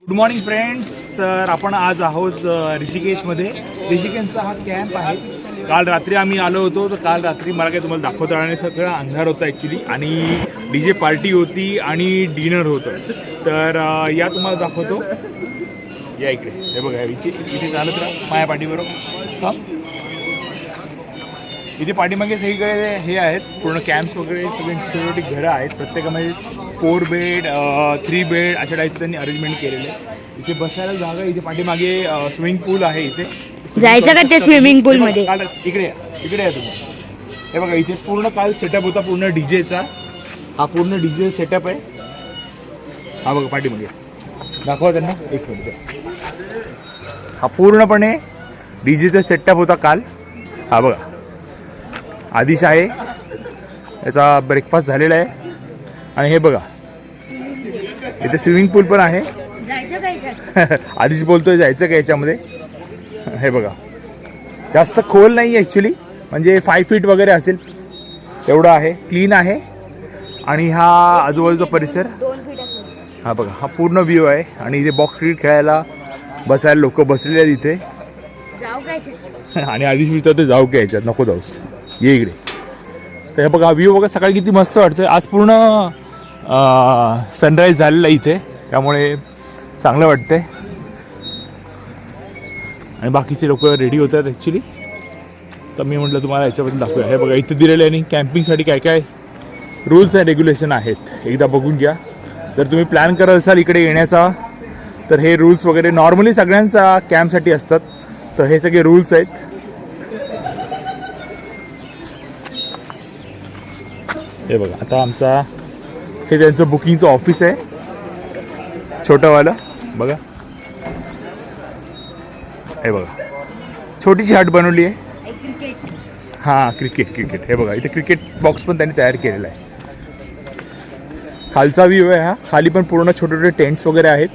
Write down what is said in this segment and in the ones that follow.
Good morning friends. तर आपण आज आहोत ऋषिकेशमध्ये. ऋषिकेशचा हा कॅम्प आहे. काल रात्री आम्ही आलो होतो. तर काल रात्री मला काय तुम्हाला दाखवता आणि सगळं अंधार होता ॲक्च्युली, आणि DJ पार्टी होती आणि डिनर होतं. तर या तुम्हाला दाखवतो. या इकडे हे बघा, इथे चालत राहा माझ्या पाठीबरोबर. हां, इथे पाठीमागे सगळीकडे हे आहेत पूर्ण कॅम्प्स वगैरे, सगळे छोटी छोटी घरं आहेत. प्रत्येकामध्ये 4 बेड 3 बेड अशा टाईपचं त्यांनी अरेंजमेंट केलेलं आहे. इथे बसायला जागा, इथे पाठीमागे स्विमिंग पूल आहे. इथे जायचं का ते स्विमिंग पूल मध्ये? इकडे या तुम्ही. हे बघा, इथे पूर्ण काल सेटअप होता पूर्ण डीजेचा. हा पूर्ण डीजे सेटअप आहे. हा बघा पाठीमागे, दाखवा त्यांना एक मिनिट. हा पूर्णपणे डीजेचा सेटअप होता काल. हा बघा, आदिश आहे, याचा ब्रेकफास्ट झालेला आहे. आणि हे बघा, इथे स्विमिंग पूल पण आहे. आदिश बोलतोय जायचं का याच्यामध्ये. हे बघा, जास्त खोल नाही ॲक्च्युली, म्हणजे 5 फीट वगैरे असेल एवढं आहे. क्लीन आहे. आणि हा आजूबाजूचा परिसर, हा बघा, हा पूर्ण व्ह्यू आहे. आणि इथे बॉक्स क्रिकेट खेळायला बसायला लोक बसलेले आहेत इथे. आणि आदिश विचारतो जाऊ का याच्यात. नको जाऊस, ये इकडे. तर हे बघा, व्ह्यू बघा, सकाळी किती मस्त वाटतं. आज पूर्ण सनराईज झालेला इथे, त्यामुळे चांगलं वाटतंय. आणि बाकीचे लोक रेडी होतात ॲक्च्युली. तर मी म्हटलं तुम्हाला याच्याबद्दल दाखवूया. हे बघा, इथे दिलेले आणि कॅम्पिंगसाठी काय काय रूल्स अँड रेग्युलेशन आहेत एकदा बघून घ्या. जर तुम्ही प्लॅन करत असाल इकडे येण्याचा, तर हे रूल्स वगैरे नॉर्मली सगळ्यांचा कॅम्पसाठी असतात. तर हे सगळे रूल्स आहेत. हे बघा, आता आमचा हे त्यांचं बुकिंगचं ऑफिस आहे, छोटंवालं. बघा, हे बघा, छोटीशी हट बनवली आहे. हां, क्रिकेट. हे बघा, इथे क्रिकेट बॉक्स पण त्यांनी तयार केलेला आहे. खालचा व्ह्यू आहे हा. खाली पण पूर्ण छोटे छोटे टेंट्स वगैरे आहेत.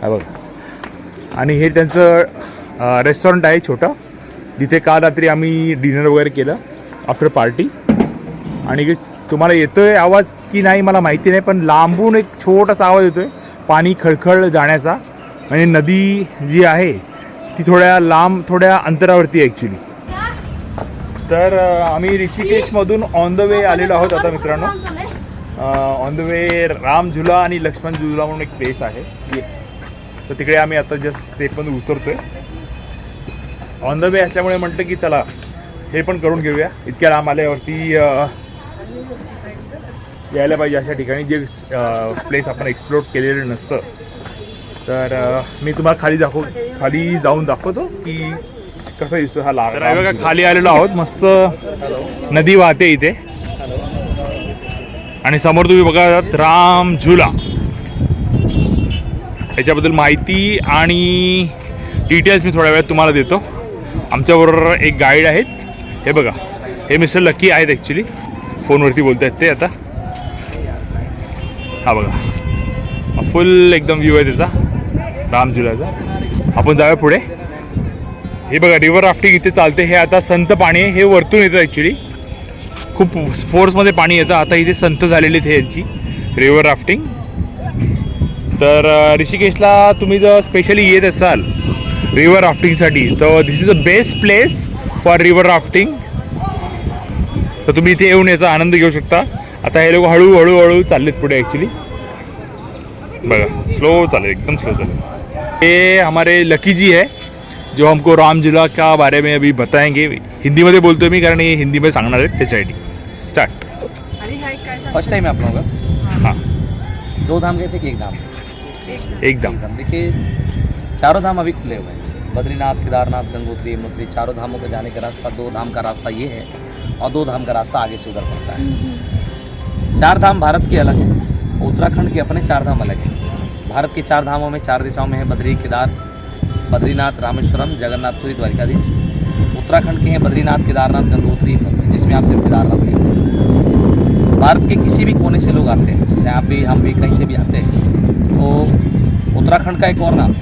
हा बघा. आणि हे त्यांचं रेस्टॉरंट आहे छोटं, जिथे काल रात्री आम्ही डिनर वगैरे केलं आफ्टर पार्टी. आणि तुम्हाला येतोय आवाज की नाही मला माहिती नाही, पण लांबून एक छोटासा आवाज येतोय पाणी खळखळ जाण्याचा. म्हणजे नदी जी आहे ती थोड्या अंतरावरती आहे ॲक्च्युली. तर आम्ही ऋषिकेशमधून ऑन द वे आलेलो आहोत आता मित्रांनो. On the way Ram Jhula आणि लक्ष्मण झुला म्हणून एक प्लेस आहे. तर तिकडे आम्ही आता जस्ट स्टेटमधून उतरतोय. ऑन द वे असल्यामुळे म्हटलं की चला हे पण करून घेऊया. इतक्या लांब आल्यावरती यायला पाहिजे अशा ठिकाणी जे प्लेस आपण एक्सप्लोर केलेलं नसतं. तर मी तुम्हाला खाली जाऊन दाखवतो की कसं दिसतो हा लाग. तर बघा, खाली आलेलो आहोत. मस्त नदी वाहते इथे. आणि समोर तुम्ही बघा राम झुला. याच्याबद्दल माहिती आणि डिटेल्स मी थोड्या वेळात तुम्हाला देतो. आमच्याबरोबर एक गाईड आहेत. हे बघा, हे मिस्टर लकी आहेत ॲक्च्युली, फोनवरती बोलत आहेत ते आता. हा बघा, फुल एकदम व्ह्यू आहे त्याचा रामझुलाचा. आपण जाऊया पुढे. हे बघा, रिव्हर राफ्टिंग इथे चालते. हे आता संत पाणी आहे, हे वरतून येतं ॲक्च्युली. खूप फोर्समध्ये पाणी येतं. आता इथे संत झालेली आहे यांची रिव्हर राफ्टिंग. तर ऋषिकेशला तुम्ही जर स्पेशली येत असाल रिव्हर राफ्टिंगसाठी, तर this is a best place for river rafting. तर तुम्ही इथे येऊन याचा आनंद घेऊ शकता. आता हे लोक हळूहळू चाललेत पुढे ॲक्च्युली. बघा, स्लो चालेल, एकदम स्लो चालेल. ये हमारे लकी जी है जो हमको राम झूला का बारे में अभी बताएंगे. हिंदी में बोलते मी, कारण ये हिंदी में सांगणार आहेत त्याच्यासाठी. स्टार्ट. फर्स्ट टाइम है आप लोगों का? हाँ, 2 धाम गए थे कि 1 धाम? एक धाम. देखिए, चारों धाम अभी खुले हुए हैं. बद्रीनाथ, केदारनाथ, गंगोत्री, यमुनोत्री, चारों धामों को जाने का रास्ता, 2 धाम का रास्ता ये है और 2 धाम का रास्ता आगे से उधर पड़ता है. 4 धाम भारत के अलग हैं, उत्तराखंड के अपने 4 धाम अलग हैं. भारत के 4 धामों में 4 दिशाओं में है बद्री, केदार, बद्रीनाथ, रामेश्वरम, जगन्नाथपुरी, द्वारिकाधीश. उत्तराखंड के हैं बद्रीनाथ, केदारनाथ, गंगोत्री, यमुनोत्री, जिसमें आप सिर्फ केदारनाथ नहीं. भारत के किसी भी कोने से लोग आते हैं, चाहे आप भी हम भी कहीं से भी आते हैं, तो उत्तराखंड का एक और नाम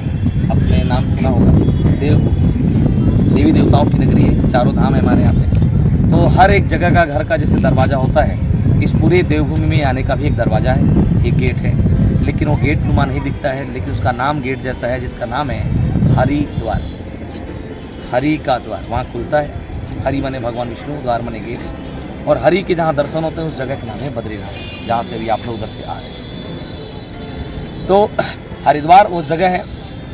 अपने नाम सुना होगा, देवी देवताओं की नगरी है. 4 धाम है हमारे यहाँ पे. तो हर एक जगह का घर का जैसे दरवाज़ा होता है, इस पूरे देवभूमि में आने का भी एक दरवाज़ा है, एक गेट है. लेकिन वो गेट नुमा नहीं दिखता है, लेकिन उसका नाम गेट जैसा है, जिसका नाम है हरिद्वार। हरि का द्वार वहाँ खुलता है। हरि माने भगवान विष्णु, द्वार माने गेट। और हरि के जहाँ दर्शन होते हैं उस जगह का नाम है बद्रीनाथ, जहाँ से भी आप लोग उधर से आ रहे हैं। तो हरिद्वार वो जगह है,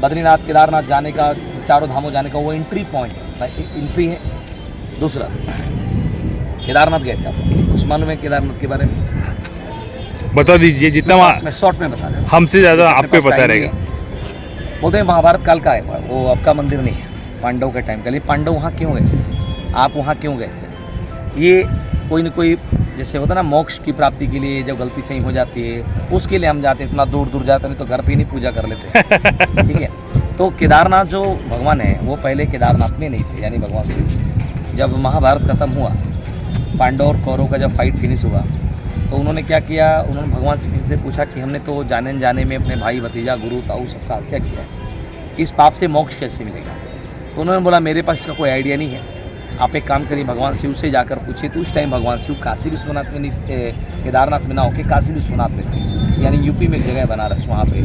बद्रीनाथ केदारनाथ जाने का, चारों धामों जाने का वो एंट्री पॉइंट है, एंट्री है। दूसरा, केदारनाथ गए थे आप, उस मालूम है केदारनाथ के बारे में? बता दीजिए जितना मैं शॉर्ट में बता दें, हमसे ज़्यादा आपको पता रहेगा। बोलते हैं महाभारत काल का है, वो आपका मंदिर नहीं है, पांडव के टाइम का। लिए पांडव वहाँ क्यों गए, आप वहाँ क्यों गए? ये कोई न कोई जैसे होता है ना, मोक्ष की प्राप्ति के लिए जब गलती सही हो जाती है उसके लिए हम जाते हैं, इतना दूर दूर जाते, नहीं तो घर पे ही नहीं पूजा कर लेते। ठीक है, तो केदारनाथ जो भगवान है वो पहले केदारनाथ में नहीं थे, यानी भगवान शिव। जब महाभारत खत्म हुआ, पांडव और कौरव का जब फाइट फिनिश हुआ, तो उन्होंने क्या किया, उन्होंने भगवान श्री कृष्ण से पूछा कि हमने तो जाने में अपने भाई भतीजा गुरु ताऊ सबका हत्या किया है, इस पाप से मोक्ष कैसे मिलेगा? तो उन्होंने बोला मेरे पास इसका कोई आइडिया नहीं है, आप एक काम करिए, भगवान शिव से जाकर पूछिए। तो उस टाइम भगवान शिव काशी विश्वनाथ में नहीं, केदारनाथ में ना होके काशी विश्वनाथ में थे, यानी यूपी में एक जगह बनारस, वहाँ पे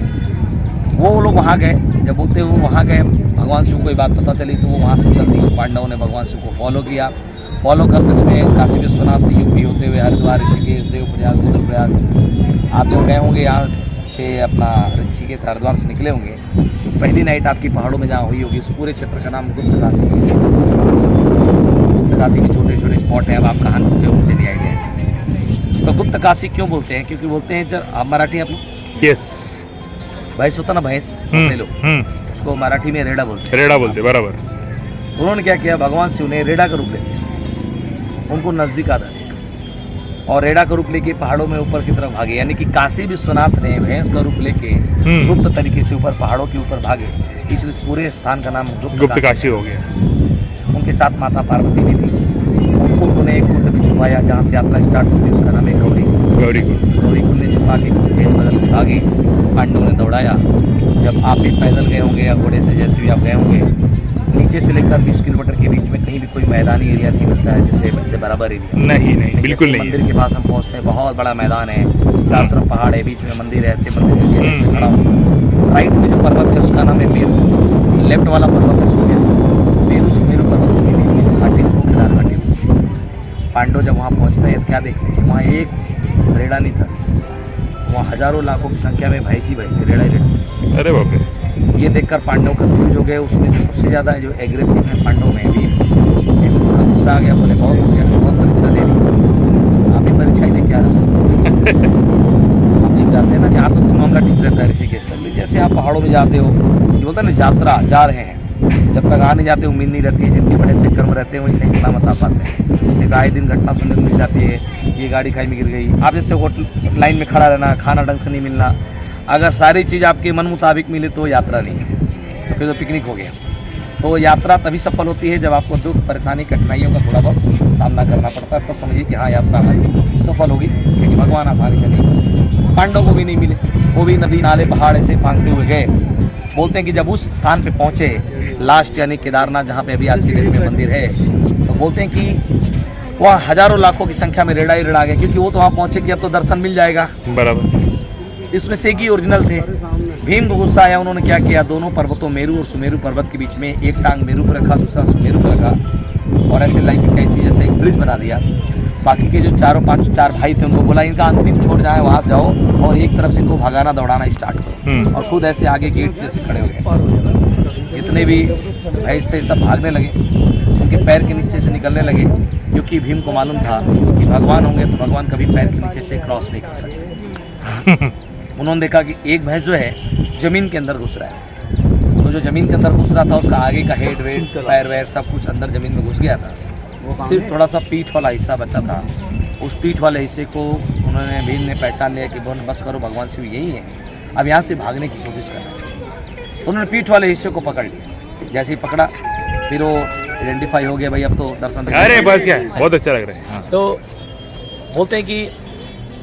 वो लोग वहाँ गए। जब बोलते वो वहाँ गए, भगवान शिव को ये बात पता चली, तो वो वहाँ से चल दी। पांडवों ने भगवान शिव को फॉलो किया, फॉलो करते इसमें काशी विश्वनाथ से यूपी होते हुए हरिद्वार, ऋषिकेश, देवप्रयाग, रुद्रप्रयाग, आप जो गए होंगे यहाँ से अपना ऋषिकेश हरिद्वार से निकले होंगे, तो पहली नाइट आपकी पहाड़ों में जहाँ हुई होगी, उस पूरे क्षेत्र का नाम गुप्त काशी। गुप्त काशी में छोटे छोटे स्पॉट हैं, अब आप कहाँ घूमते हो मुझे नहीं आइडिया है। तो गुप्त काशी क्यों बोलते हैं? क्योंकि बोलते हैं, जब आप मराठी आप लोग, यस, भैंस होता ना, भैंस ले लो, उसको मराठी में रेड़ा बोलते हैं। रेड़ा बोलते, बराबर। उन्होंने क्या किया, भगवान शिव ने रेड़ा का रूप ले लिया, उनको नजदीक आधा और रेड़ा का रूप लेके पहाड़ों में ऊपर की तरफ भागे, यानी कि काशी विश्वनाथ ने भैंस का रूप लेके गुप्त तरीके से ऊपर पहाड़ों के ऊपर भागे, इसलिए पूरे स्थान का नाम गुप्त काशी हो गया। उनके साथ माता पार्वती भी थी, उनको उन्होंने एक कुंड में छुपाया, जहाँ से यात्रा स्टार्ट होती है, उसका नाम है गौरी कुंड। गौरी कुंड में छुपा के तेज बदल में भागे, पांडवों ने दौड़ाया। जब आप भी पैदल गए होंगे या घोड़े से, जैसे भी आप गए होंगे, नीचे से लेकर 20 किलोमीटर के बीच में कहीं भी कोई मैदानी एरिया नहीं मिलता है, जैसे बराबर एरिया नहीं, बिल्कुल नहीं। मंदिर के पास हम पहुंचते हैं, बहुत बड़ा मैदान है, चारों तरफ पहाड़ है, बीच में मंदिर है, ऐसे मंदिर खड़ा हो। राइट में जो पर्वत है उसका नाम है मेरू, लेफ्ट वाला पर्वत है सुमेरु। सुमेरु पर्वत के बीच में घाटी, उसको केदार घाटी। पांडव जब वहाँ पहुँचते हैं, क्या देखते हैं, वहाँ एक रेड़ा नहीं था, वहाँ हजारों लाखों की संख्या में भैंस ही भैंस थे, रेड़ा ही रेड़ा। अरे बाप रे! ये देखकर पांडव कंफ्यूज हो गए। उसमें जो सबसे ज़्यादा जो एग्रेसिव है पांडव में भी, गुस्सा आ गया, बोले बहुत हो गया, बहुत परीक्षा ले ली, आप ही परीक्षा ही दे के आ रहे हो। आप जब जाते हैं ना, यहाँ तो मामला ठीक रहता है ऋषिकेश तक, जैसे आप पहाड़ों में जाते हो, ये बोलता है ना यात्रा जा रहे हैं, जब तक आ नहीं जाते उम्मीद नहीं रहती है, जितनी बड़े चक्कर में रहते हैं वही सही सलामत आ पाते हैं। एक आए दिन घटना सुनने को मिल जाती है, ये गाड़ी खाई में गिर गई, आप जैसे होटल लाइन में खड़ा रहना, खाना ढंग से नहीं मिलना, अगर सारी चीज़ आपके मन मुताबिक मिले तो यात्रा नहीं है, तो फिर तो पिकनिक हो गया। तो यात्रा तभी सफल होती है जब आपको दुख, परेशानी, कठिनाइयों का थोड़ा बहुत सामना करना पड़ता है, तो समझिए कि हाँ यात्रा हमारी सफल होगी, क्योंकि भगवान आसानी से नहीं। पांडव को भी नहीं मिले, वो भी नदी नाले पहाड़ ऐसे फांगते हुए गए। बोलते हैं कि जब उस स्थान पे पहुँचे लास्ट, यानी केदारनाथ, जहाँ पे अभी आज की डेट में मंदिर है, तो बोलते हैं कि वहाँ हजारों लाखों की संख्या में रेड़ा ही रेड़ा गए, क्योंकि वो तो वहाँ पहुँचे कि अब तो दर्शन मिल जाएगा। बराबर। इसमें से ही ओरिजिनल थे। भीम को गुस्सा आया, उन्होंने क्या किया, दोनों पर्वतों मेरू और सुमेरु पर्वत के बीच में एक टांग मेरू पर रखा, दूसरा सुमेरु पर रखा, और ऐसे लाइन की कैंची जैसे एक ब्रिज बना दिया। बाकी के जो चार भाई थे उनको बोला इनका अंतिम छोड़ जाए, वहाँ जाओ और एक तरफ से इनको भगाना दौड़ाना स्टार्ट करो, और खुद ऐसे आगे गेट जैसे खड़े हो गए। जितने भी भैंस थे सब भागने लगे, उनके पैर के नीचे से निकलने लगे, क्योंकि भीम को मालूम था कि भगवान होंगे तो भगवान कभी पैर के नीचे से क्रॉस नहीं कर सकते। उन्होंने देखा कि एक भैंस जो है जमीन के अंदर घुस रहा है, तो जो जमीन के अंदर घुस रहा था उसका आगे का हेड वेट, पैर वैर सब कुछ अंदर जमीन में घुस गया था, सिर्फ थोड़ा सा पीठ वाला हिस्सा बचा था। उस पीठ वाले हिस्से को उन्होंने, भीम ने पहचान लिया कि बस करो, भगवान शिव यही है, अब यहाँ से भागने की कोशिश कर रहे हैं। उन्होंने पीठ वाले हिस्से को पकड़ लिया, जैसे ही पकड़ा फिर वो आइडेंटिफाई हो गया, भाई अब तो दर्शन। अरे बस क्या है, बहुत अच्छा लग रहा है। तो बोलते हैं कि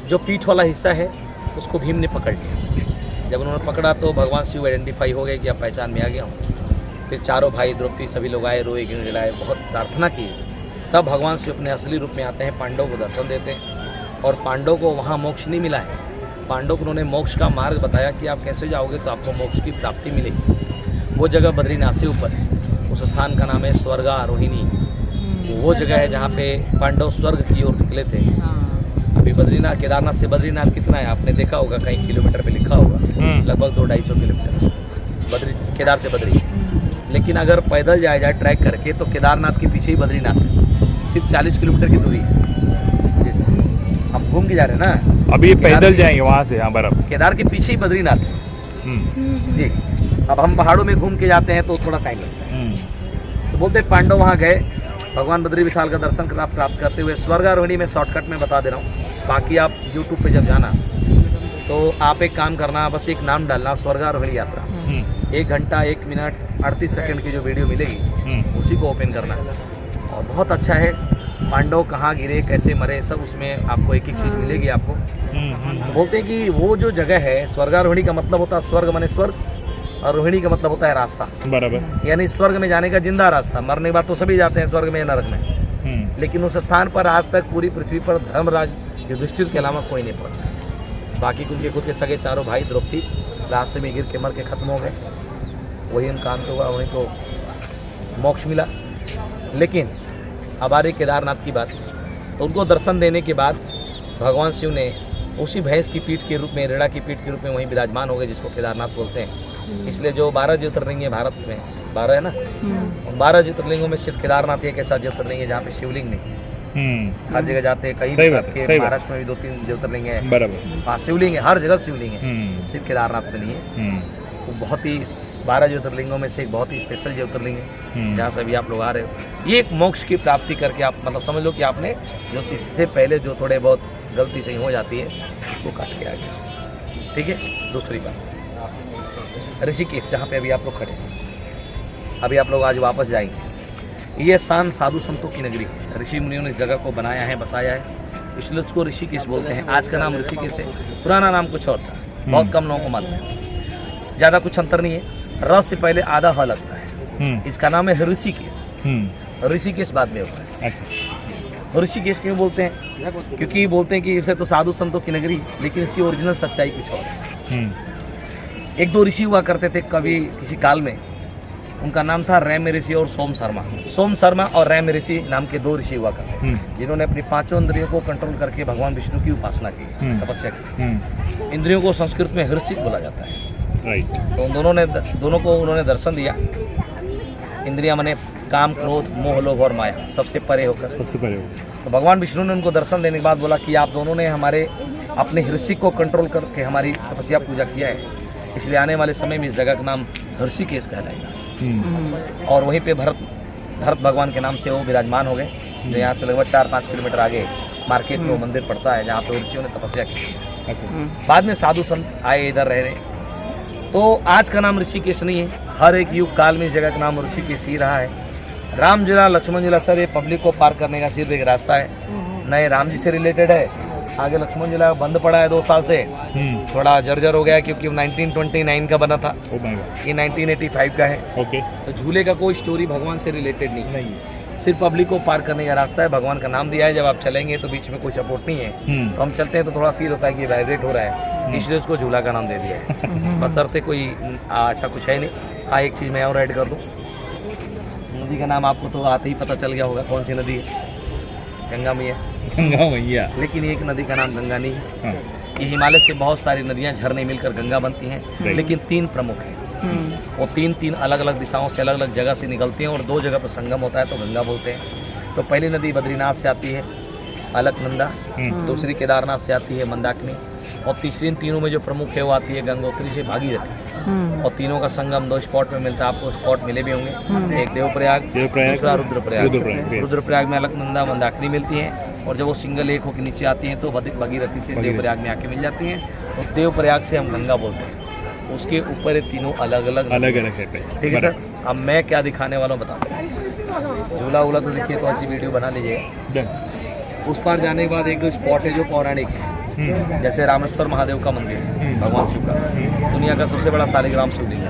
जो पीठ वाला हिस्सा है उसको भीम ने पकड़ लिया। जब उन्होंने पकड़ा तो भगवान शिव आइडेंटिफाई हो गए कि अब पहचान में आ गया हूँ। फिर चारों भाई, द्रौपदी, सभी लोग आए, रोए गिड़गिड़ाए, बहुत प्रार्थना की। तब भगवान शिव अपने असली रूप में आते हैं, पांडव को दर्शन देते हैं, और पांडव को वहाँ मोक्ष नहीं मिला है, पांडव को उन्होंने मोक्ष का मार्ग बताया कि आप कैसे जाओगे तो आपको मोक्ष की प्राप्ति मिलेगी। वो जगह बद्रीनाथ से ऊपर है, उस स्थान का नाम है स्वर्गारोहिणी। वो जगह है जहाँ पे पांडव स्वर्ग की ओर निकले थे। अभी बद्रीनाथ, केदारनाथ से बद्रीनाथ कितना है आपने देखा होगा, कहीं किलोमीटर पे लिखा होगा, लगभग 200-250 किलोमीटर बद्री, केदार से बद्री। लेकिन अगर पैदल जाया जाए ट्रैक करके तो केदारनाथ के पीछे ही बद्रीनाथ है, सिर्फ 40 किलोमीटर की दूरी है। जी सर, हम घूम के जा रहे हैं ना, अभी पैदल जाएंगे वहाँ से, हाँ बराबर। केदार के पीछे ही बद्रीनाथ है जी। अब हम पहाड़ों में घूम के जाते हैं तो थोड़ा टाइम लगता है। तो बोलते हैं पांडव वहाँ गए, भगवान बद्री विशाल का दर्शन प्राप्त करते हुए स्वर्गारोहिणी में शॉर्टकट में बता दे रहा हूँ। बाकी आप यूट्यूब पे जब जाना तो आप एक काम करना, बस एक नाम डालना, स्वर्गारोहिणी यात्रा। 1 घंटा 1 मिनट 38 सेकंड की जो वीडियो मिलेगी उसी को ओपन करना और बहुत अच्छा है। पांडव कहाँ गिरे, कैसे मरे, सब उसमें आपको एक एक चीज़ मिलेगी आपको। तो बोलते हैं कि वो जो जगह है, स्वर्गारोहिणी का मतलब होता है स्वर्ग माने स्वर्ग, और रोहिणी का मतलब होता है रास्ता, बराबर। यानी स्वर्ग में जाने का जिंदा रास्ता। मरने के बाद तो सभी जाते हैं स्वर्ग में या नरक में, लेकिन उस स्थान पर आज तक पूरी पृथ्वी पर धर्मराज युधिष्ठिर के अलावा कोई नहीं पहुंचा। बाकी उनके खुद के सगे चारों भाई द्रौपदी रास्ते में गिर के मर के खत्म हो गए, वही उनका अंत हुआ, वहीं तो मोक्ष मिला। लेकिन अब आ रही केदारनाथ की बात, तो उनको दर्शन देने के बाद भगवान शिव ने उसी भैंस की पीठ के रूप में, रेड़ा की पीठ के रूप में वहीं विराजमान हो गए, जिसको केदारनाथ बोलते हैं। इसलिए जो 12 ज्योतिर्लिंग है भारत में, 12 है ना, 12 ज्योतिर्लिंगों में सिर्फ केदारनाथ एक ऐसा ज्योतिर्लिंग है जहाँ पे शिवलिंग नहीं। हर जगह जाते हैं, कहीं के महाराष्ट्र में भी 2-3 ज्योतिर्लिंग है, बराबर। हाँ शिवलिंग है, हर जगह शिवलिंग है, सिर्फ केदारनाथ में नहीं है। वो बहुत ही 12 ज्योतिर्लिंगों में से एक बहुत ही स्पेशल ज्योतिर्लिंग है, जहाँ से भी आप लोग आ रहे हो। ये एक मोक्ष की प्राप्ति करके आप मतलब समझ लो कि आपने जो इससे पहले जो थोड़े बहुत गलती से ही हो जाती है उसको काट के आ गया। ठीक है। दूसरी बात, ऋषिकेश जहाँ पे अभी आप लोग खड़े हैं, अभी आप लोग आज वापस जाएंगे। ये स्थान साधु संतों की नगरी है, ऋषि मुनियों ने इस जगह को बनाया है, बसाया है, इसलिए उसको ऋषिकेश बोलते हैं। आज का नाम ऋषिकेश है, पुराना नाम कुछ और था, बहुत कम लोगों को मालूम है, ज़्यादा कुछ अंतर नहीं है। र से पहले आधा ह लगता है, इसका नाम है ऋषिकेश। ऋषिकेश बाद में होता है। अच्छा, ऋषिकेश क्यों बोलते हैं? क्योंकि बोलते हैं कि इसे तो साधु संतों की नगरी, लेकिन इसकी ओरिजिनल सच्चाई कुछ और है। 1-2 ऋषि हुआ करते थे कभी किसी काल में, उनका नाम था रैम ऋषि और सोम शर्मा। सोम शर्मा और रैम ऋषि नाम के 2 ऋषि हुआ करते, जिन्होंने अपनी 5 इंद्रियों को कंट्रोल करके भगवान विष्णु की उपासना की, तपस्या की। इंद्रियों को संस्कृत में हर्षित बोला जाता है, राइट। तो दोनों को उन्होंने दर्शन दिया। इंद्रियां माने काम, क्रोध, मोह, लोभ और माया, सबसे परे होकर, तो भगवान विष्णु ने उनको दर्शन देने के बाद बोला कि आप दोनों ने हमारे अपने हृषिक को कंट्रोल करके हमारी तपस्या पूजा किया है, इसलिए आने वाले समय में इस जगह का नाम ऋषिकेश कहलाएगा। और वहीं पे भरत भगवान के नाम से वो विराजमान हो गए, जो यहाँ से लगभग 4-5 किलोमीटर आगे मार्केट में वो मंदिर पड़ता है, जहाँ पे ऋषियों ने तपस्या की। बाद में साधु संत आए इधर रह रहे। तो आज का नाम ऋषिकेश नहीं है, हर एक युग काल में इस जगह का नाम ऋषिकेश ही रहा है। राम जिला, लक्ष्मण जिला, सर ये पब्लिक को पार करने का सिर्फ एक रास्ता है, नए राम जी से रिलेटेड है। आगे लक्ष्मण जिला बंद पड़ा है 2 साल से, थोड़ा जर्जर हो गया क्योंकि 1929 का बना था, ये 1985 का है। तो झूले का कोई स्टोरी भगवान से रिलेटेड नहीं, सिर्फ पब्लिक को पार करने का रास्ता है। भगवान का नाम दिया है, जब आप चलेंगे तो बीच में कोई सपोर्ट नहीं है, तो हम चलते हैं तो थोड़ा फील होता है कि वाइब्रेट हो रहा है, इसलिए उसको झूला का नाम दे दिया है। बशर्ते कोई ऐसा कुछ है नहीं। हाँ, एक चीज़ मैं और ऐड कर दूँ, नदी का नाम आपको तो आते ही पता चल गया होगा कौन सी नदी है, गंगा मैया। गंगा मैया, लेकिन एक नदी का नाम गंगा नहीं है। ये हिमालय से बहुत सारी नदियाँ झरने मिलकर गंगा बनती हैं, लेकिन 3 प्रमुख हैं। वो 3 अलग अलग दिशाओं से अलग अलग जगह से निकलती हैं और 2 जगह पर संगम होता है तो गंगा बोलते हैं। तो पहली नदी बद्रीनाथ से आती है अलकनंदा, दूसरी केदारनाथ से आती है मंदाकिनी, और तीसरी इन तीनों में जो प्रमुख है वो आती है गंगोत्री से भागीरथी। और तीनों का संगम 2 स्पॉट में मिलता है, आपको स्पॉट मिले भी होंगे, एक देवप्रयाग, दूसरा रुद्रप्रयाग। रुद्रप्रयाग में अलकनंदा मंदाकिनी मिलती है, और जब वो सिंगल एक होकर नीचे आती हैं तो भागीरथी से देवप्रयाग में आके मिल जाती हैं, और देवप्रयाग से हम गंगा बोलते हैं। उसके ऊपर ये तीनों अलग अलग है। ठीक है सर, अब मैं क्या दिखाने वाला हूँ बताता हूँ। झूला वूला तो देखिए, तो ऐसी वीडियो बना लीजिएगा। उस पार जाने के बाद एक स्पॉट है जो पौराणिक है, जैसे रामेश्वर महादेव का मंदिर है, भगवान शिव का, दुनिया का सबसे बड़ा शालिग्राम शिवलिंग है।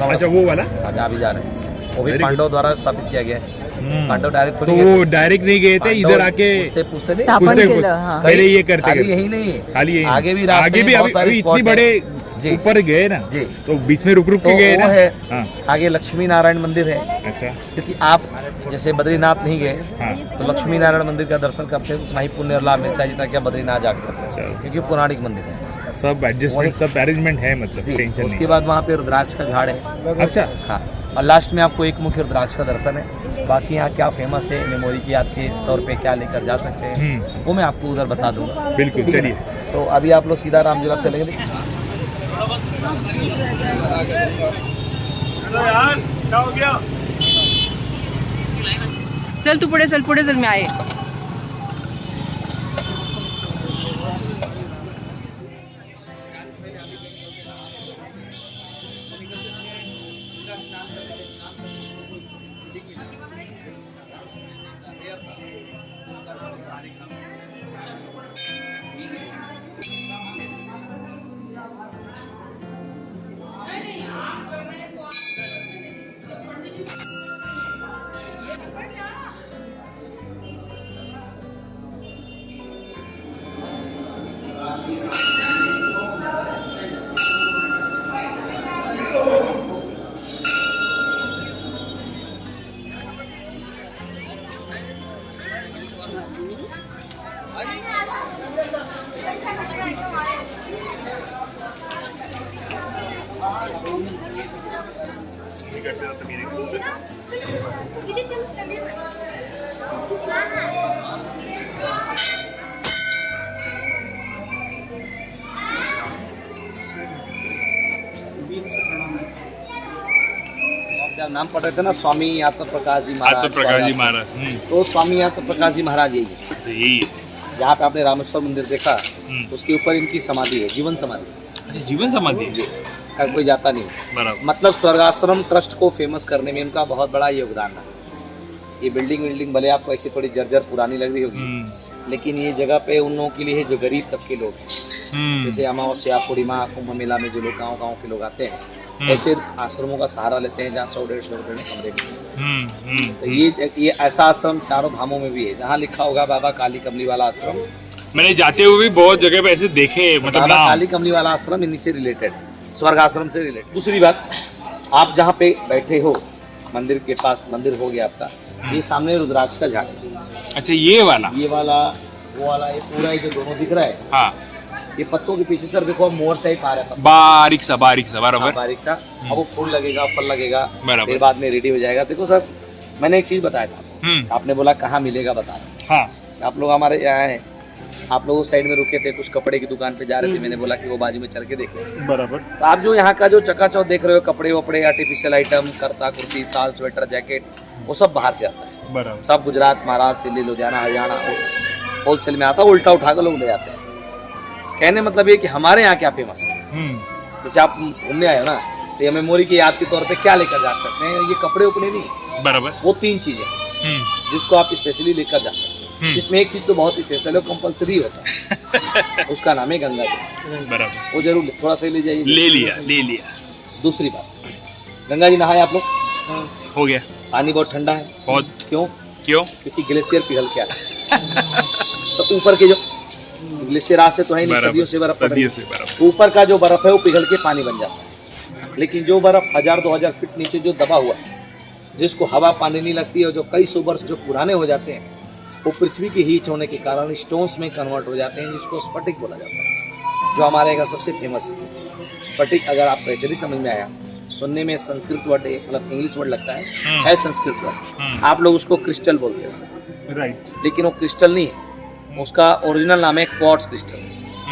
अच्छा, वो वाला जहाँ भी जा रहे हैं, वो भी पांडव द्वारा स्थापित किया गया है। पांडव डायरेक्ट तो थोड़ी वो गए थे। डायरेक्ट नहीं गए थे, पांडव इधर आके पूछते नहीं स्थापन पूछते- केलं, हाँ. पहले ये करते खाली करते। यही नहीं है, खाली यही आगे भी रास्ते आगे में भी बहुत अभी सारे अभी spot इतनी हैं। बड़े जी ऊपर गए ना, जी तो बीच में रुक रुक तो के गए वो ना। है हाँ, आगे लक्ष्मी नारायण मंदिर है, अच्छा, क्योंकि आप जैसे बदरीनाथ नहीं गए हाँ, तो लक्ष्मी नारायण मंदिर का दर्शन करते हैं, उतना ही पुण्य और लाभ मिलता है जितना कि आप बद्रीनाथ जाकर करते हैं, चलो। क्योंकि वो पौराणिक मंदिर है। सब एडजस्टमेंट, सब अरेंजमेंट है, मतलब जी, टेंशन उसके नहीं। बाद वहाँ पे रुद्राक्ष का झाड़ है। अच्छा, हाँ, और लास्ट में आपको एक मुख्य रुद्राक्ष का दर्शन है। बाकी यहाँ क्या फेमस है, मेमोरी की याद के तौर पे क्या लेकर जा सकते हैं, वो मैं आपको उधर बता दूंगा। बिल्कुल, ठीक है चलिए। ना? तो अभी आप लोग सीधा रामझूला चलेंगे। चल तू पुढे चल मी आहे. जब नाम पढ़ रहे थे ना स्वामी आत्म प्रकाश जी महाराज, प्रकाश जी महाराज, तो स्वामी आत्म प्रकाश जी महाराज यही है। यही है। जहाँ पे आपने रामेश्वर मंदिर देखा, हम्म। उसके ऊपर इनकी समाधि है, जीवन समाधि। अच्छा, जीवन समाधि। जी, का कोई जाता नहीं। बराबर। मतलब स्वर्गाश्रम ट्रस्ट को फेमस करने में इनका बहुत बड़ा योगदान है। ये बिल्डिंग भले आपको ऐसी थोड़ी जर्जर पुरानी लग रही होगी, लेकिन ये जगह पे उन लोगों के लिए है जो गरीब तबके लोग हैं। जैसे अमावस्या, पूर्णिमा, कुंभ मेला में जो लोग गाँव के लोग आते हैं, ऐसे आश्रमों का सहारा लेते हैं जहाँ 100-150 रुपये में कमरे में। तो ये ऐसा आश्रम चारों धामों में भी है, जहाँ लिखा होगा बाबा काली कमली वाला आश्रम। मैंने जाते हुए भी बहुत जगह पे ऐसे देखे, मतलब बाबा नाम। काली कमली वाला आश्रम इन्हीं से रिलेटेड, स्वर्ग आश्रम से रिलेटेड। दूसरी बात, आप जहाँ पे बैठे हो, मंदिर के पास मंदिर हो गया आपका, ये सामने रुद्राक्ष का झाड़ है। अच्छा, ये वाला, वो वाला ये पूरा ये जो दोनों दिख रहा है, हाँ, ये पत्तों के पीछे सर देखो मोर टाइप आ रहा है पत्ता। बारीक सा बराबर। हाँ, बारीक सा। अब वो फूल लगेगा, फल लगेगा, बराबर। फिर बाद में रेडी हो जाएगा। देखो सर, मैंने एक चीज बताया था आपको, आपने बोला कहाँ मिलेगा बता रहे। हाँ, आप लोग हमारे यहाँ हैं, आप लोग उस साइड में रुके थे, कुछ कपड़े की दुकान पे जा रहे थे, मैंने बोला कि वो बाजू में चल के देखें। बराबर। तो आप जो यहाँ का जो चकाचौंध देख रहे हो, कपड़े वपड़े, आर्टिफिशियल आइटम, करता कुर्ती, साल, स्वेटर, जैकेट, वो सब बाहर से आता है। बराबर। सब गुजरात, महाराष्ट्र, दिल्ली, लुधियाना, हरियाणा होलसेल में आता है, उल्टा उठा कर लोग ले जाते हैं। कहने मतलब ये कि हमारे यहाँ क्या फेमस है। जैसे आप घूमने आए हो ना, तो ये मेमोरी की याद के तौर पे क्या लेकर जा सकते हैं, ये कपड़े उपड़े नहीं, बराबर। वो 3 चीजें जिसको आप स्पेशली लेकर जा सकते हैं। इसमें एक चीज तो बहुत ही स्पेशल है, कंपलसरी होता है, उसका नाम है गंगा जल। बराबर। वो जरूर थोड़ा सा ले जाइए। ले लिया। दूसरी बात, गंगा जी नहाए आप लोग, हो गया। पानी बहुत ठंडा है। बहुत। क्यों? क्योंकि ग्लेशियर पिघल के आता है। तो ऊपर के जो ग्लेशियर आज से तो है नहीं, सदियों से बर्फ पड़ रही है। ऊपर का जो बर्फ है वो पिघल के पानी बन जाता है, लेकिन जो बर्फ 1000-2000 फीट नीचे जो दबा हुआ है, जिसको हवा पानी नहीं लगती है, और जो कई सौ वर्ष जो पुराने हो जाते हैं, वो पृथ्वी की हीट होने के कारण स्टोन्स में कन्वर्ट हो जाते हैं, जिसको स्फटिक बोला जाता है, जो हमारे यहाँ सबसे फेमस है। स्फटिक अगर आप वैसे नहीं समझ में आया, सुनने में संस्कृत वर्ड मतलब इंग्लिश वर्ड लगता है संस्कृत वर्ड, आप लोग उसको क्रिस्टल बोलते हो, राइट। लेकिन वो क्रिस्टल नहीं है, उसका ओरिजिनल नाम है quartz crystal,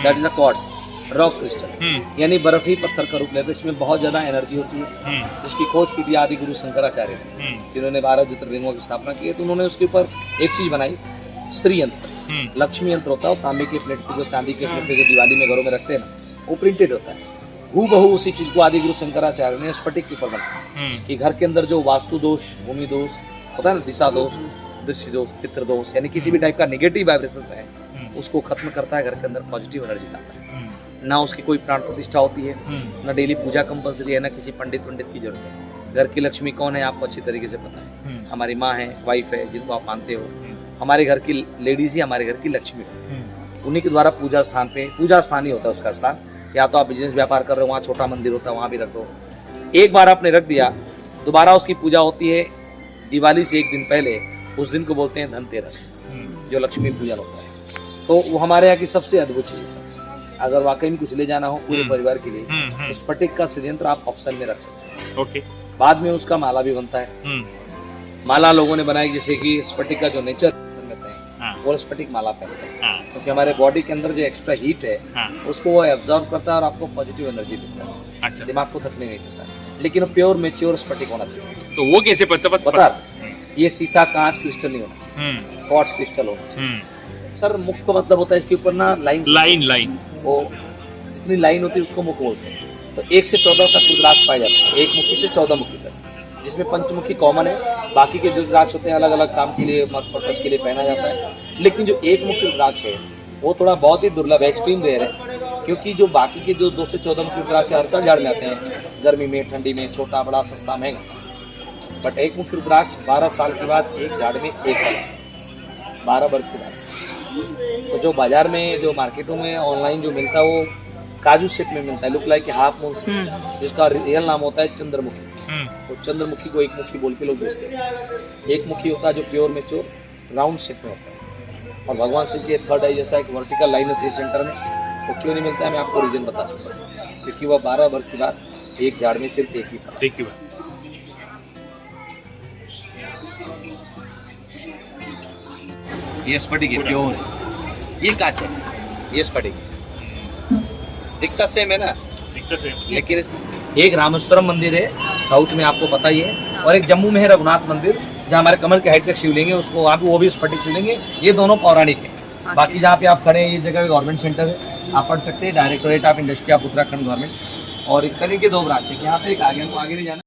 that is the quartz rock crystal, यानी बर्फी पत्थर का रूप लेता है। इसमें बहुत ज्यादा एनर्जी होती है, जिसकी खोज की थी आदि गुरु शंकराचार्य ने, जिन्होंने 12 ज्योतिर्लिंगों की स्थापना की है। तो उन्होंने उसके ऊपर एक चीज बनाई, श्री यंत्र, लक्ष्मी यंत्र होता है, तांबे के प्लेट पे जो चांदी के प्लेट पे जो दिवाली में घरों में रखते हैं ना, वो प्रिंटेड होता है। हूबहू उसी चीज को आदि गुरु शंकराचार्य ने स्फटिक के ऊपर बनाया कि घर के अंदर जो वास्तु दोष, भूमि दोष होता है ना, दिशा दोष, दृष्टि दोष, पितृ दोष, यानी किसी भी टाइप का नेगेटिव वाइब्रेशन है, उसको खत्म करता है, घर के अंदर पॉजिटिव एनर्जी लाता है। ना उसकी कोई प्राण प्रतिष्ठा होती है, ना डेली पूजा कंपलसरी है, ना किसी पंडित की जरूरत है। घर की लक्ष्मी कौन है आपको अच्छी तरीके से पता है। हमारी माँ है, वाइफ है, जिनको आप मानते हो। हमारे घर की लेडीज ही हमारे घर की लक्ष्मी है। उन्हीं के द्वारा पूजा स्थान पे, पूजा स्थान ही होता है उसका स्थान। या तो आप बिजनेस व्यापार कर रहे हो, वहाँ छोटा मंदिर होता है, वहाँ भी रख दो। एक बार आपने रख दिया, दोबारा उसकी पूजा होती है दिवाली से एक दिन पहले। उस दिन को बोलते हैं धनतेरस, जो लक्ष्मी पूजन होता है। तो वो हमारे यहाँ की सबसे अद्भुत चीज है। अगर वाकई में कुछ ले जाना हो पूरे परिवार के लिए, तो स्फटिक का संयंत्र आप ऑप्शन में रख सकते हैं। ओके। बाद में उसका माला भी बनता है। माला लोगों ने बनाई, जैसे कि स्फटिक का जो नेचर रहता है वो स्फटिक माला पहनते हैं, क्योंकि हमारे बॉडी के अंदर जो एक्स्ट्रा हीट है उसको वो एब्जॉर्ब करता है और आपको पॉजिटिव एनर्जी देता है। अच्छा। दिमाग को थकने नहीं देता, लेकिन प्योर मेच्योर स्फटिक होना चाहिए। तो वो कैसे बता, ये शीशा, कांच, क्रिस्टल नहीं होना चाहिए, क्वार्ट्ज क्रिस्टल होना चाहिए। सर मुख्य मतलब होता है इसके ऊपर ना लाइन, वो जितनी लाइन होती है उसको मुख बोलते हैं। तो 1 से 14 तक रुद्राक्ष पाए जाते हैं, 1 मुखी से 14 मुखी तक, जिसमें पंचमुखी कॉमन है। बाकी के जो रुद्राक्ष होते हैं अलग अलग काम के लिए, मत पर्पज के लिए पहना जाता है। लेकिन जो 1 मुखी रुद्राक्ष है वो थोड़ा बहुत ही दुर्लभ है, एक्सट्रीम रेयर है। क्योंकि जो बाकी के जो 2 से 14 मुखी रुद्राक्ष हर साल झाड़ में आते हैं, गर्मी में, ठंडी में, छोटा बड़ा सस्ता महंगा। बट 1 मुखी रुद्राक्ष 12 साल के बाद एक झाड़ में एक फल, 12 वर्ष के बाद। तो जो बाजार में, जो मार्केटों में, ऑनलाइन जो मिलता है वो काजू शेप में मिलता है, लुक लाइक हाफ मून, जिसका रियल नाम होता है चंद्रमुखी। तो चंद्रमुखी को 1 मुखी बोल के लोग बेचते हैं। 1 मुखी होता है जो प्योर मेच्योर राउंड शेप में होता है। और भगवान शिव के थर्ड आई जैसा एक वर्टिकल लाइन होती है सेंटर में, वो क्यों नहीं मिलता है मैं आपको रीजन बता चुका हूँ। क्योंकि वह 12 वर्ष के बाद एक झाड़ में सिर्फ एक ही फल। एक ही बात। ये स्फटिक है, प्योर है। ये कांच है, ये स्फटिक है। दिखता सेम है ना, लेकिन एक रामेश्वरम मंदिर है साउथ में, आपको पता ही है, और एक जम्मू में है रघुनाथ मंदिर, जहाँ हमारे कमल के हाइट तक शिवलिंग है, उसको वहाँ पे वो भी स्फटिक शिवलिंग है। ये दोनों पौराणिक है। बाकी जहाँ पे आप खड़े हैं ये जगह गवर्नमेंट सेंटर है, आप पढ़ सकते हैं, directorate of industry of Uttarakhand government. और एक सर के 2 ब्रांच है, यहाँ पे एक आगे नहीं जाना।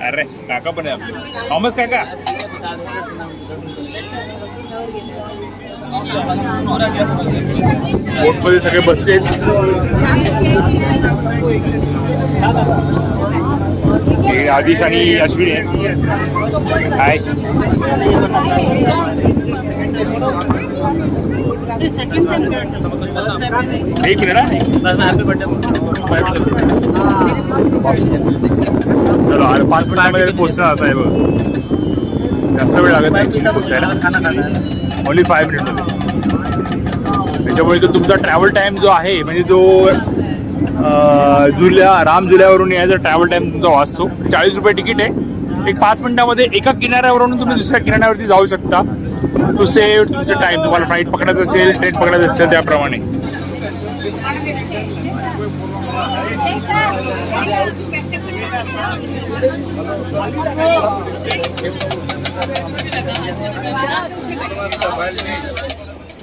अरे काका पण आहे आपले, थॉमस काका। बोटमध्ये सगळे बसले। हे आदिश आणि अश्विनी आहे। हाय। एक मिनट चलो 5 मिनिटांमध्ये पोहोचणार आता आहे बघ, जास्त वेळ लागत नाही पोहोचायला, ओनली 5 मिनिटमध्ये। त्याच्यामुळे तो तुमचा ट्रॅव्हल टाईम जो आहे, म्हणजे जो राम जुल्यावरून यायचा ट्रॅव्हल टाईम तुमचा वाचतो। 40 रुपये तिकीट आहे। एक 5 मिनिटामध्ये एका किनाऱ्यावरून तुम्ही दुसऱ्या किनाऱ्यावरती जाऊ शकता। टू सेव्ह तुमचा टाईम, तुम्हाला फ्लाईट पकडायचं असेल, ट्रेन पकडायचं असेल त्याप्रमाणे।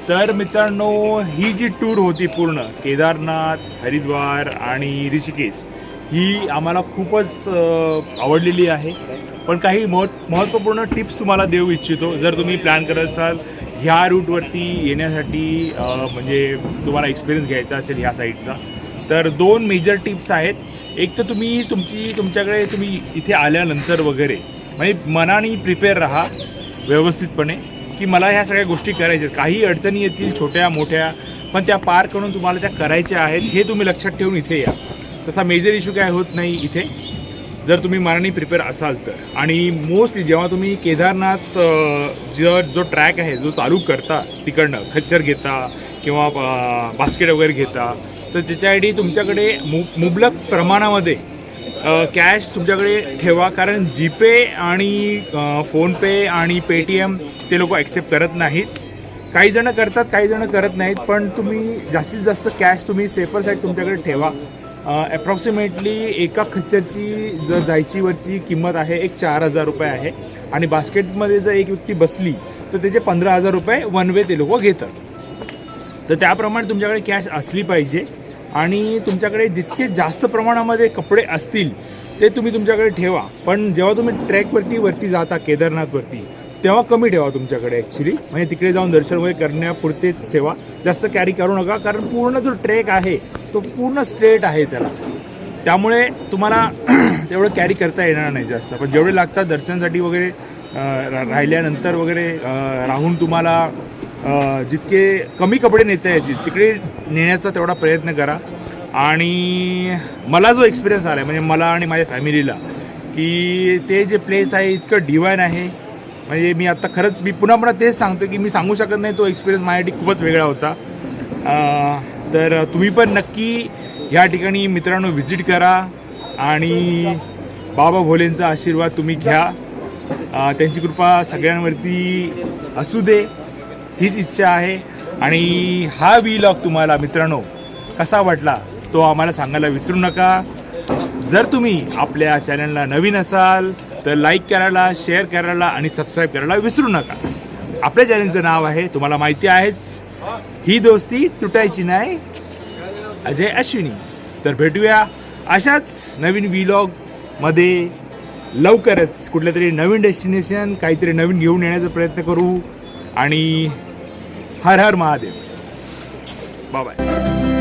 तर मित्रांनो, ही जी टूर होती पूर्ण केदारनाथ, हरिद्वार आणि ऋषिकेश, ही आम्हाला खूपच आवडलेली आहे। पण काही महत्त्वपूर्ण टिप्स तुम्हाला देऊ इच्छितो। जर तुम्ही प्लॅन करत असाल ह्या रूटवरती येण्यासाठी, म्हणजे तुम्हाला एक्सपिरियन्स घ्यायचा असेल ह्या साईडचा, तर 2 मेजर टिप्स आहेत। एक तर तुमच्याकडे तुम्ही इथे आल्यानंतर वगैरे म्हणजे मनाने प्रिपेअर राहा व्यवस्थितपणे, की मला ह्या सगळ्या गोष्टी करायच्या आहेत। काही अडचणी येतील छोट्या मोठ्या, पण त्या पार करून तुम्हाला त्या करायच्या आहेत, हे तुम्ही लक्षात ठेवून इथे या। तसा मेजर इश्यू काय होत नाही इथे, जर तुम्ही मनाने प्रिपेअर असाल तर। आणि मोस्टली जेव्हा तुम्ही केदारनाथ जो ट्रॅक आहे जो चालू करता, तिकडनं खच्चर घेता किंवा बास्केट वगैरे घेता, तर त्याच्यासाठी तुमच्याकडे मुबलक प्रमाणामध्ये कॅश तुमच्याकडे ठेवा। कारण जीपे आणि फोनपे आणि पेटीएम ते लोक ॲक्सेप्ट करत नाहीत। काही जण करतात, काही जण करत नाहीत, पण तुम्ही जास्तीत जास्त कॅश तुम्ही सेफर साईड तुमच्याकडे ठेवा। ॲप्रॉक्सिमेटली एका खच्चरची जर जायची वरची किंमत आहे एक 4000 रुपये आहे, आणि बास्केटमध्ये जर एक व्यक्ती बसली तर त्याचे 15000 रुपये वन वे ते लोक घेतात। तर त्याप्रमाणे तुमच्याकडे कॅश असली पाहिजे आणि तुमच्याकडे जितके जास्त प्रमाणामध्ये कपडे असतील ते तुम्ही तुमच्याकडे ठेवा. पण जेव्हा तुम्ही ट्रॅकवरती वरती जाता केदारनाथवरती तेव्हा कमी ठेवा तुमच्याकडे ॲक्च्युली, म्हणजे तिकडे जाऊन दर्शन वगैरे करण्यापुरतेच ठेवा, जास्त कॅरी करू नका. कारण पूर्ण जो ट्रेक आहे तो पूर्ण स्ट्रेट आहे त्याला, त्यामुळे तुम्हाला तेवढं कॅरी करता येणार नाही जास्त. पण जेवढे लागतात दर्शनासाठी वगैरे राहिल्यानंतर वगैरे राहून तुम्हाला जितके कमी कपडे नेता येतील तिकडे नेण्याचा तेवढा प्रयत्न करा. आणि मला जो एक्सपिरियन्स आला आहे म्हणजे मला आणि माझ्या फॅमिलीला, की ते जे प्लेस आहे इतकं डिवाईन आहे, म्हणजे मी आता खरंच मी पुन्हा तेच सांगतो की मी सांगू शकत नाही, तो एक्सपिरियन्स माझ्यासाठी खूपच वेगळा होता. तर तुम्ही पण नक्की ह्या ठिकाणी मित्रांनो व्हिजिट करा आणि बाबा भोलेंचा आशीर्वाद तुम्ही घ्या. त्यांची कृपा सगळ्यांवरती असू दे हीच इच्छा आहे. आणि हा व्लॉग तुम्हाला मित्रांनो कसा वाटला तो आम्हाला सांगायला विसरू नका. जर तुम्ही आपल्या चॅनलला नवीन असाल तर लाईक करायला, शेअर करायला आणि सबस्क्राईब करायला विसरू नका. आपल्या चॅनलचं नाव आहे तुम्हाला माहिती आहेच, ही दोस्ती तुटायची नाही, अजय अश्विनी. तर भेटूया अशाच नवीन व्लॉगमध्ये लवकरच. कुठल्या तरी नवीन डेस्टिनेशन काहीतरी नवीन घेऊन येण्याचा प्रयत्न करू. आणि हर हर महादेव. Bye bye.